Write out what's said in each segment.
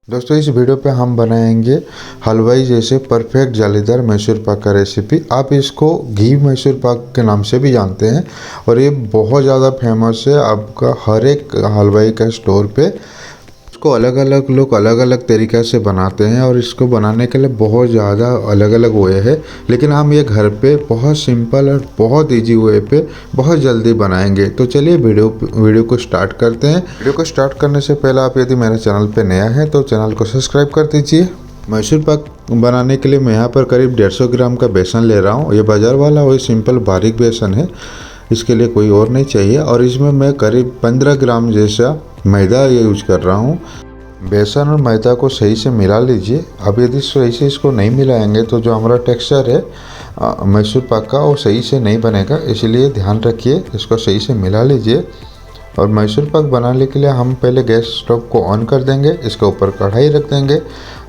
दोस्तों इस वीडियो पे हम बनाएंगे हलवाई जैसे परफेक्ट जालीदार मैसूर पाक का रेसिपी। आप इसको घी मैसूर पाक के नाम से भी जानते हैं और ये बहुत ज़्यादा फेमस है। आपका हर एक हलवाई का स्टोर पे इसको अलग अलग लोग अलग अलग तरीक़े से बनाते हैं और इसको बनाने के लिए बहुत ज़्यादा अलग अलग वे है, लेकिन हम ये घर पे बहुत सिंपल और बहुत इजी वे पे बहुत जल्दी बनाएंगे। तो चलिए वीडियो को स्टार्ट करते हैं। वीडियो को स्टार्ट करने से पहले आप यदि मेरे चैनल पे नया है तो चैनल को सब्सक्राइब कर दीजिए। मैसूर पाक बनाने के लिए मैं यहाँ पर करीब 150 ग्राम का बेसन ले रहा हूँ। ये बाज़ार वाला वही सिंपल बारीक बेसन है, इसके लिए कोई और नहीं चाहिए। और इसमें मैं करीब 15 ग्राम जैसा मैदा ये यूज कर रहा हूँ। बेसन और मैदा को सही से मिला लीजिए। अब यदि सही से इसको नहीं मिलाएंगे तो जो हमारा टेक्सचर है मैसूर पाक का वो सही से नहीं बनेगा, इसलिए ध्यान रखिए, इसको सही से मिला लीजिए। और मैसूर पाक बनाने के लिए हम पहले गैस स्टोव को ऑन कर देंगे, इसके ऊपर कढ़ाई रख देंगे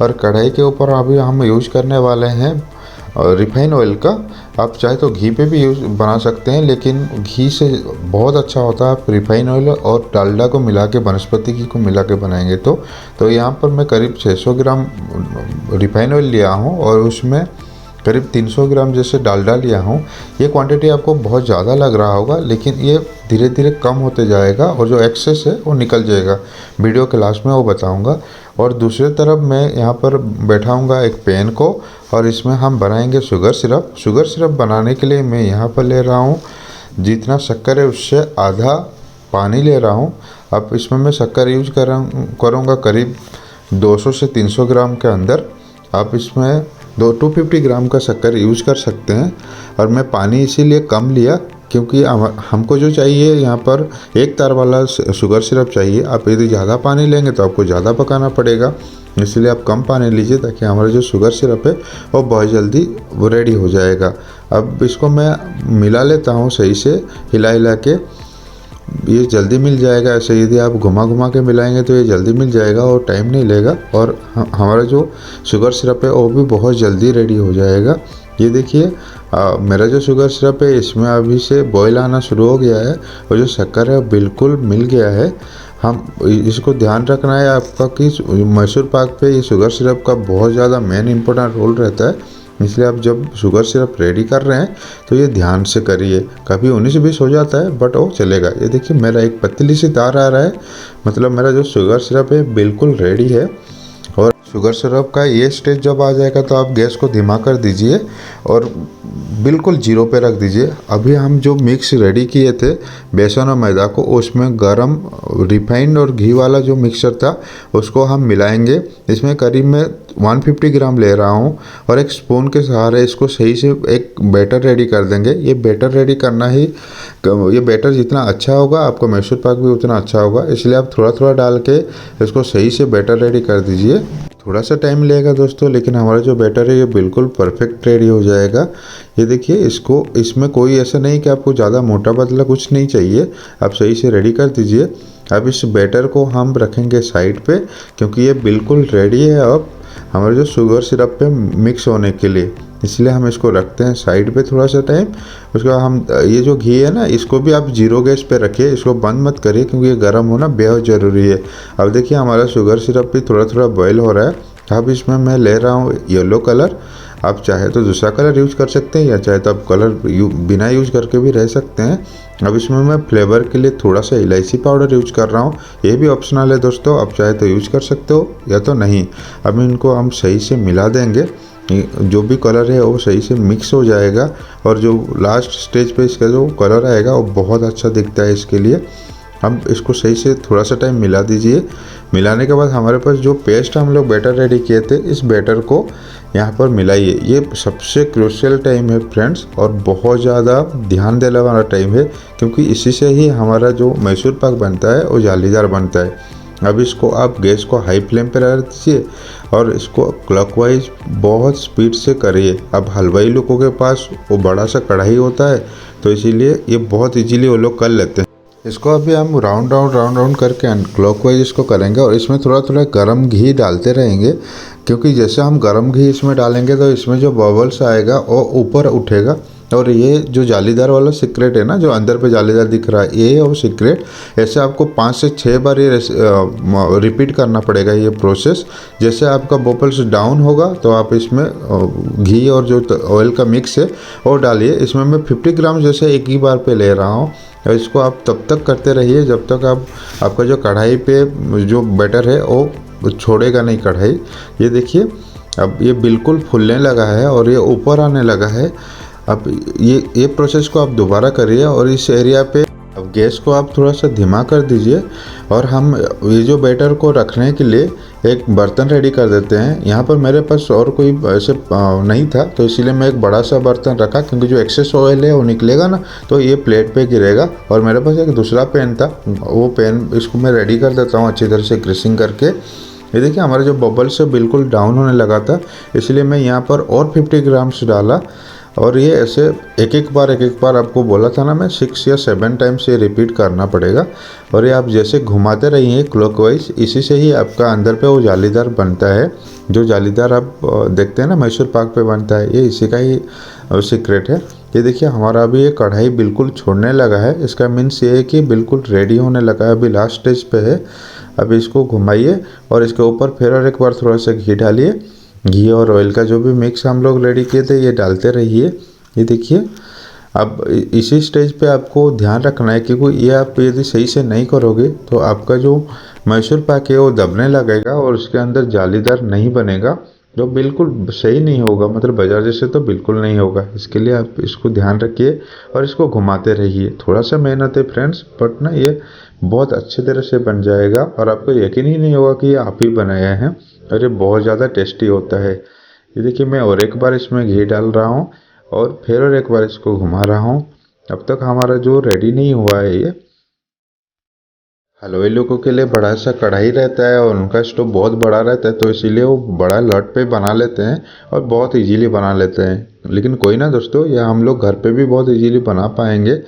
और कढ़ाई के ऊपर अभी हम यूज करने वाले हैं रिफाइन ऑयल का। आप चाहे तो घी पे भी यूज बना सकते हैं, लेकिन घी से बहुत अच्छा होता है आप रिफाइन ऑयल और डालडा को मिला के, वनस्पति घी को मिला के बनाएंगे तो यहाँ पर मैं करीब 600 ग्राम रिफाइन ऑयल लिया हूँ और उसमें करीब 300 ग्राम जैसे डालडा लिया हूँ। ये क्वांटिटी आपको बहुत ज़्यादा लग रहा होगा, लेकिन ये धीरे धीरे कम होते जाएगा और जो एक्सेस है वो निकल जाएगा। वीडियो के लास्ट में वो बताऊँगा। और दूसरी तरफ मैं यहाँ पर बैठाऊँगा एक पैन को और इसमें हम बनाएंगे शुगर सिरप। शुगर सिरप बनाने के लिए मैं यहाँ पर ले रहा हूँ जितना शक्कर है उससे आधा पानी ले रहा हूँ। अब इसमें मैं शक्कर यूज करूँगा करीब 200 से 300 ग्राम के अंदर। आप इसमें 250 ग्राम का शक्कर यूज कर सकते हैं। और मैं पानी इसीलिए कम लिया क्योंकि हमको जो चाहिए यहाँ पर एक तार वाला शुगर सिरप चाहिए। आप यदि ज़्यादा पानी लेंगे तो आपको ज़्यादा पकाना पड़ेगा, इसलिए आप कम पानी लीजिए ताकि हमारा जो शुगर सिरप है वो बहुत जल्दी वो रेडी हो जाएगा। अब इसको मैं मिला लेता हूँ सही से, हिला के, ये जल्दी मिल जाएगा। ऐसे यदि आप घुमा के मिलाएंगे तो ये जल्दी मिल जाएगा और टाइम नहीं लेगा और हमारा जो शुगर सिरप है वो भी बहुत जल्दी रेडी हो जाएगा। ये देखिए मेरा जो शुगर सिरप है इसमें अभी से बॉयल आना शुरू हो गया है और जो शक्कर है बिल्कुल मिल गया है। हम इसको ध्यान रखना है आपका कि मैसूर पाक पे ये शुगर सिरप का बहुत ज़्यादा मेन इम्पोर्टेंट रोल रहता है, इसलिए आप जब शुगर सिरप रेडी कर रहे हैं तो ये ध्यान से करिए। कभी 19-20 हो जाता है बट वो चलेगा। ये देखिए मेरा एक पतली सी तार आ रहा है, मतलब मेरा जो शुगर सिरप है बिल्कुल रेडी है। और शुगर सिरप का ये स्टेज जब आ जाएगा तो आप गैस को धीमा कर दीजिए और बिल्कुल जीरो पे रख दीजिए। अभी हम जो मिक्स रेडी किए थे बेसन और मैदा को, उसमें गरम रिफाइंड और घी वाला जो मिक्सचर था उसको हम मिलाएंगे। इसमें करीब मैं 150 ग्राम ले रहा हूँ और एक स्पून के सहारे इसको सही से एक बैटर रेडी कर देंगे। ये बैटर रेडी करना ही, ये बैटर जितना अच्छा होगा आपको मैसूर पाक भी उतना अच्छा होगा, इसलिए आप थोड़ा थोड़ा डाल के इसको सही से बैटर रेडी कर दीजिए। थोड़ा सा टाइम लगेगा दोस्तों, लेकिन हमारा जो बैटर है ये बिल्कुल परफेक्ट रेडी हो जाएगा। ये देखिए इसको, इसमें कोई ऐसा नहीं कि आपको ज़्यादा मोटा पतला कुछ नहीं चाहिए, आप सही से रेडी कर दीजिए। अब इस बैटर को हम रखेंगे साइड पे क्योंकि ये बिल्कुल रेडी है अब हमारे जो शुगर सिरप पे मिक्स होने के लिए, इसलिए हम इसको रखते हैं साइड पे थोड़ा सा टाइम। उसके बाद हम ये जो घी है ना इसको भी आप जीरो गैस पे रखिए, इसको बंद मत करिए क्योंकि ये गर्म होना बेहद ज़रूरी है। अब देखिए हमारा शुगर सिरप भी थोड़ा थोड़ा बॉयल हो रहा है। अब इसमें मैं ले रहा हूँ येलो कलर। आप चाहे तो दूसरा कलर यूज कर सकते हैं या चाहे तो आप कलर बिना यूज करके भी रह सकते हैं। अब इसमें मैं फ्लेवर के लिए थोड़ा सा इलायची पाउडर यूज कर रहा हूँ, ये भी ऑप्शनल है दोस्तों, आप चाहे तो यूज कर सकते हो या तो नहीं। अब इनको हम सही से मिला देंगे, जो भी कलर है वो सही से मिक्स हो जाएगा और जो लास्ट स्टेज पे इसका जो कलर आएगा वो बहुत अच्छा दिखता है। इसके लिए हम इसको सही से थोड़ा सा टाइम मिला दीजिए। मिलाने के बाद हमारे पास जो पेस्ट हम लोग बैटर रेडी किए थे, इस बैटर को यहाँ पर मिलाइए। ये सबसे क्रूशियल टाइम है फ्रेंड्स और बहुत ज़्यादा ध्यान देने वाला टाइम है क्योंकि इसी से ही हमारा जो मैसूर पाक बनता है वो जालीदार बनता है। अब इसको आप गैस को हाई फ्लेम पर रख दीजिए और इसको क्लॉकवाइज बहुत स्पीड से करिए। अब हलवाई लोगों के पास वो बड़ा सा कढ़ाई होता है तो इसीलिए ये बहुत इजीली वो लोग कर लेते हैं। इसको अभी हम राउंड करके क्लॉकवाइज इसको करेंगे और इसमें थोड़ा थोड़ा गर्म घी डालते रहेंगे क्योंकि जैसे हम गर्म घी इसमें डालेंगे तो इसमें जो बबल्स आएगा वो ऊपर उठेगा और ये जो जालीदार वाला सीक्रेट है ना, जो अंदर पे जालीदार दिख रहा है, ये है वो सीक्रेट। ऐसे आपको 5 से 6 बार ये रिपीट करना पड़ेगा ये प्रोसेस। जैसे आपका बबल्स डाउन होगा तो आप इसमें घी और जो ऑयल का मिक्स है वो डालिए। इसमें मैं 50 ग्राम जैसे एक ही बार पे ले रहा हूँ, और इसको आप तब तक करते रहिए जब तक आपका जो कढ़ाई पे जो बैटर है वो छोड़ेगा नहीं कढ़ाई। ये देखिए अब ये बिल्कुल फूलने लगा है और ये ऊपर आने लगा है। अब ये प्रोसेस को आप दोबारा करिए, और इस एरिया पे अब गैस को आप थोड़ा सा धीमा कर दीजिए, और हम ये जो बैटर को रखने के लिए एक बर्तन रेडी कर देते हैं। यहाँ पर मेरे पास और कोई ऐसे नहीं था, तो इसीलिए मैं एक बड़ा सा बर्तन रखा, क्योंकि जो एक्सेस ऑयल है वो निकलेगा ना तो ये प्लेट पे गिरेगा। और मेरे पास एक दूसरा पैन था, वो पैन इसको मैं रेडी कर देता हूँ अच्छी तरह से ग्रीसिंग करके। ये देखिए हमारा जो बबल्स है बिल्कुल डाउन होने लगा था, इसलिए मैं यहाँ पर और 50 ग्राम्स डाला। और ये ऐसे एक एक बार आपको बोला था ना मैं 6 या 7 टाइम्स ये रिपीट करना पड़ेगा। और ये आप जैसे घुमाते रहिए क्लॉकवाइज, इसी से ही आपका अंदर पे वो जालीदार बनता है। जो जालीदार आप देखते हैं ना मैसूर पाक पे बनता है, ये इसी का ही सीक्रेट है। ये देखिए हमारा अभी ये कढ़ाई बिल्कुल छोड़ने लगा है, इसका मीन्स ये है कि बिल्कुल रेडी होने लगा है, अभी लास्ट स्टेज पे है। अब इसको घुमाइए और इसके ऊपर फिर और एक बार थोड़ा सा घी डालिए। घी और ऑयल का जो भी मिक्स हम लोग रेडी किए थे ये डालते रहिए। ये देखिए अब इसी स्टेज पे आपको ध्यान रखना है, क्योंकि ये आप यदि सही से नहीं करोगे तो आपका जो मैसूर पाक है वो दबने लगेगा और उसके अंदर जालीदार नहीं बनेगा, जो बिल्कुल सही नहीं होगा, मतलब बाजार जैसे तो बिल्कुल नहीं होगा। इसके लिए आप इसको ध्यान रखिए और इसको घुमाते रहिए। थोड़ा सा मेहनत है फ्रेंड्स, बट ना ये बहुत अच्छे तरह से बन जाएगा और आपको यकीन ही नहीं होगा कि ये आप ही बनाया है, और ये बहुत ज़्यादा टेस्टी होता है। ये देखिए मैं और एक बार इसमें घी डाल रहा हूँ और फिर और एक बार इसको घुमा रहा हूँ। अब तक हमारा जो रेडी नहीं हुआ है ये। हलवाई लोगों के लिए बड़ा सा कढ़ाई रहता है और उनका स्टोव बहुत बड़ा रहता है, तो इसीलिए वो बड़ा लट पे बना लेते हैं और बहुत इजीली बना लेते हैं। लेकिन कोई ना दोस्तों, ये हम लोग घर पे भी बहुत इजीली बना पाएंगे।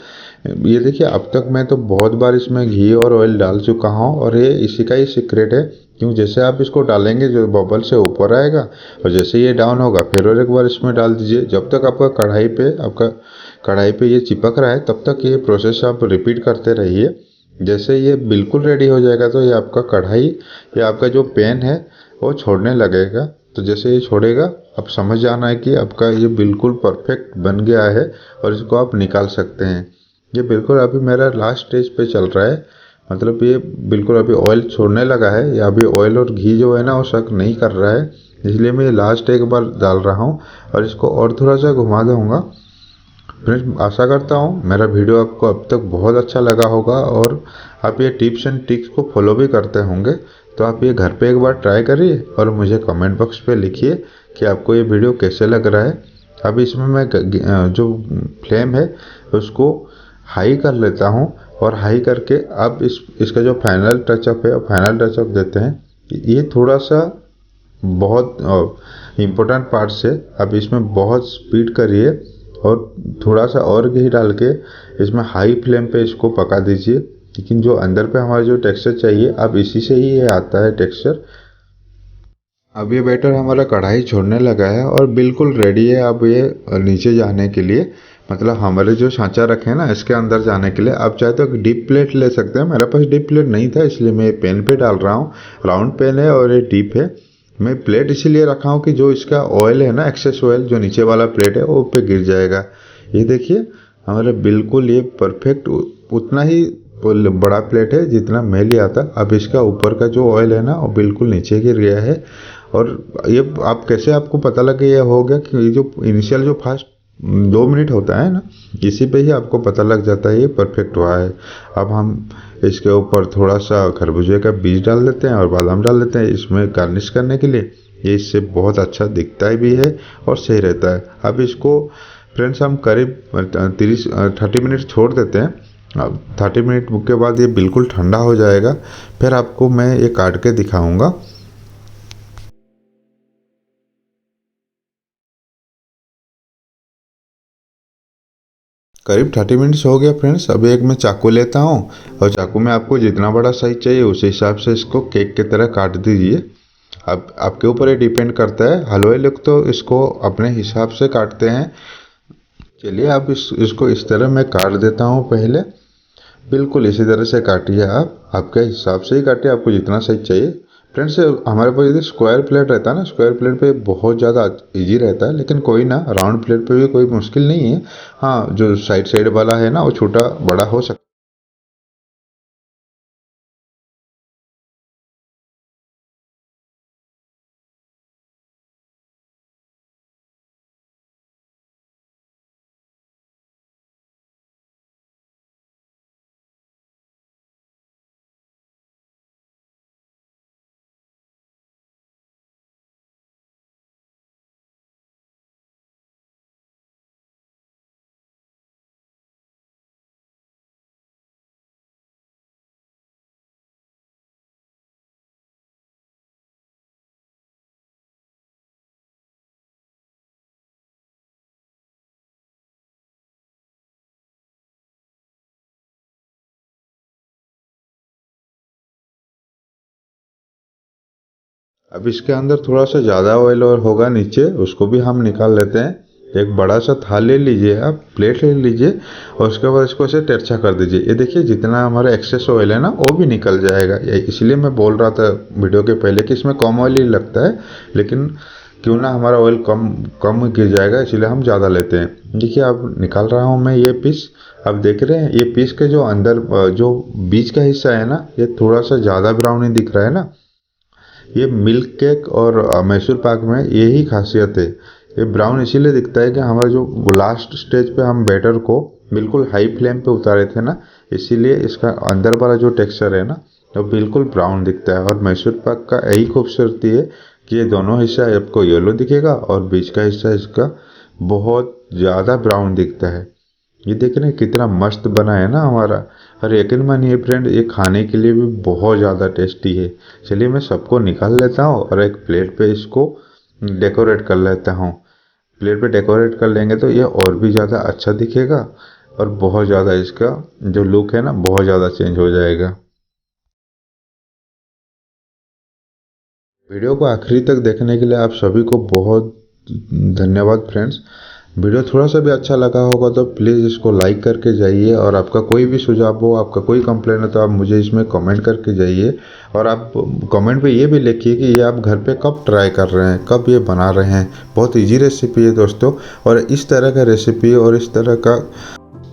ये देखिए अब तक मैं तो बहुत बार इसमें घी और ऑयल डाल चुका हूँ, और ये इसी का ही सीक्रेट है। क्यों, जैसे आप इसको डालेंगे जो बबल से ऊपर आएगा, और जैसे ये डाउन होगा फिर और एक बार इसमें डाल दीजिए। जब तक आपका कढ़ाई पे ये चिपक रहा है तब तक ये प्रोसेस आप रिपीट करते रहिए। जैसे ये बिल्कुल रेडी हो जाएगा तो ये आपका कढ़ाई या आपका जो पैन है वो छोड़ने लगेगा। तो जैसे ये छोड़ेगा अब समझ जाना है कि आपका ये बिल्कुल परफेक्ट बन गया है और इसको आप निकाल सकते हैं। ये बिल्कुल अभी मेरा लास्ट स्टेज पे चल रहा है, मतलब ये बिल्कुल अभी ऑयल छोड़ने लगा है, या अभी ऑयल और घी जो है ना वो शक नहीं कर रहा है, इसलिए मैं लास्ट एक बार डाल रहा हूँ और इसको और थोड़ा सा घुमा दूँगा। फ्रेंड्स आशा करता हूँ मेरा वीडियो आपको अब तक बहुत अच्छा लगा होगा और आप ये टिप्स एंड ट्रिक्स को फॉलो भी करते होंगे। तो आप ये घर पे एक बार ट्राई करिए और मुझे कमेंट बॉक्स पे लिखिए कि आपको ये वीडियो कैसे लग रहा है। अभी इसमें मैं जो फ्लेम है उसको हाई कर लेता हूँ, और हाई करके अब इसका जो फाइनल टचअप है फाइनल टचअप देते हैं। ये थोड़ा सा बहुत इम्पोर्टेंट पार्ट्स है। अब इसमें बहुत स्पीड करिए और थोड़ा सा और घी डाल के इसमें हाई फ्लेम पे इसको पका दीजिए। लेकिन जो अंदर पे हमारा जो टेक्सचर चाहिए अब इसी से ही ये आता है टेक्सचर। अब ये बैटर हमारा कढ़ाई छोड़ने लगा है और बिल्कुल रेडी है अब ये नीचे जाने के लिए, मतलब हमारे जो सांचा रखे हैं ना इसके अंदर जाने के लिए। आप चाहे तो एक डीप प्लेट ले सकते हैं, मेरे पास डीप प्लेट नहीं था इसलिए मैं पैन पे डाल रहा हूँ। राउंड पैन है और ये डीप है। मैं प्लेट इसीलिए रखा हूँ कि जो इसका ऑयल है ना, एक्सेस ऑयल जो नीचे वाला प्लेट है वो पे गिर जाएगा। ये देखिए हमारा बिल्कुल ये परफेक्ट उतना ही बड़ा प्लेट है जितना मैं लिया था। अब इसका ऊपर का जो ऑयल है ना वो बिल्कुल नीचे गिर गया है। और ये आप कैसे आपको पता लगे ये हो गया, कि ये जो इनिशियल जो फर्स्ट 2 मिनट होता है ना, इसी पे ही आपको पता लग जाता है ये परफेक्ट हुआ है। अब हम इसके ऊपर थोड़ा सा खरबूजे का बीज डाल देते हैं और बादाम डाल देते हैं इसमें गार्निश करने के लिए। ये इससे बहुत अच्छा दिखता भी है और सही रहता है। अब इसको फ्रेंड्स हम करीब 30 मिनट छोड़ देते हैं। अब 30 मिनट के बाद ये बिल्कुल ठंडा हो जाएगा, फिर आपको मैं ये काट के दिखाऊंगा। करीब 30 मिनट्स हो गया फ्रेंड्स। अभी एक मैं चाकू लेता हूँ और चाकू में आपको जितना बड़ा साइज चाहिए उस हिसाब से इसको केक की तरह काट दीजिए। अब आपके ऊपर ये डिपेंड करता है, हलवाई लोग तो इसको अपने हिसाब से काटते हैं, चलिए आप इसको इस तरह मैं काट देता हूँ। पहले बिल्कुल इसी तरह से काटिए, आप आपके हिसाब से ही काटिए, आपको जितना सही चाहिए। फ्रेंड्स हमारे पास यदि स्क्वायर प्लेट रहता है ना, स्क्वायर प्लेट पे बहुत ज़्यादा इजी रहता है, लेकिन कोई ना, राउंड प्लेट पे भी कोई मुश्किल नहीं है। हाँ, जो साइड साइड वाला है ना वो छोटा बड़ा हो सकता है। अब इसके अंदर थोड़ा सा ज़्यादा ऑयल और होगा नीचे, उसको भी हम निकाल लेते हैं। एक बड़ा सा थाल ले लीजिए, आप प्लेट ले लीजिए और उसके बाद इसको ऐसे तिरछा कर दीजिए। ये देखिए जितना हमारा एक्सेस ऑयल है ना वो भी निकल जाएगा। इसलिए मैं बोल रहा था वीडियो के पहले कि इसमें कम ऑयल ही लगता है, लेकिन क्यों ना हमारा ऑयल कम कम गिर जाएगा, इसलिए हम ज़्यादा लेते हैं। देखिए अब निकाल रहा हूँ मैं ये पीस। अब देख रहे हैं ये पीस के जो अंदर जो बीच का हिस्सा है ना, ये थोड़ा सा ज़्यादा ब्राउनी दिख रहा है ना। ये मिल्क केक और मैसूर पाक में यही खासियत है। ये ब्राउन इसीलिए दिखता है कि हमारा जो लास्ट स्टेज पे हम बैटर को बिल्कुल हाई फ्लेम पे उतारे थे ना, इसीलिए इसका अंदर वाला जो टेक्सचर है ना वो बिल्कुल ब्राउन दिखता है। और मैसूर पाक का यही खूबसूरती है कि ये दोनों हिस्सा आपको येलो दिखेगा और बीच का हिस्सा इसका बहुत ज़्यादा ब्राउन दिखता है। ये देख रहे हैं कितना मस्त बना है ना हमारा। और यकीन मानिए फ्रेंड, ये खाने के लिए भी बहुत ज़्यादा टेस्टी है। चलिए मैं सबको निकाल लेता हूँ और एक प्लेट पे इसको डेकोरेट कर लेता हूँ। प्लेट पे डेकोरेट कर लेंगे तो ये और भी ज़्यादा अच्छा दिखेगा और बहुत ज़्यादा इसका जो लुक है ना बहुत ज़्यादा चेंज हो जाएगा। वीडियो को आखिरी तक देखने के लिए आप सभी को बहुत धन्यवाद फ्रेंड्स। वीडियो थोड़ा सा भी अच्छा लगा होगा तो प्लीज़ इसको लाइक करके जाइए, और आपका कोई भी सुझाव हो, आपका कोई कंप्लेन हो तो आप मुझे इसमें कमेंट करके जाइए। और आप कमेंट पे ये भी लिखिए कि ये आप घर पे कब ट्राई कर रहे हैं, कब ये बना रहे हैं। बहुत इजी रेसिपी है दोस्तों, और इस तरह का रेसिपी और इस तरह का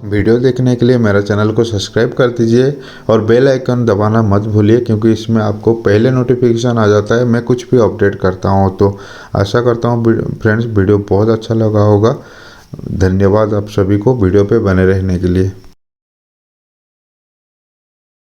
वीडियो देखने के लिए मेरा चैनल को सब्सक्राइब कर दीजिए और बेल आइकन दबाना मत भूलिए, क्योंकि इसमें आपको पहले नोटिफिकेशन आ जाता है मैं कुछ भी अपडेट करता हूँ। तो आशा करता हूँ फ्रेंड्स वीडियो बहुत अच्छा लगा होगा। धन्यवाद आप सभी को वीडियो पे बने रहने के लिए।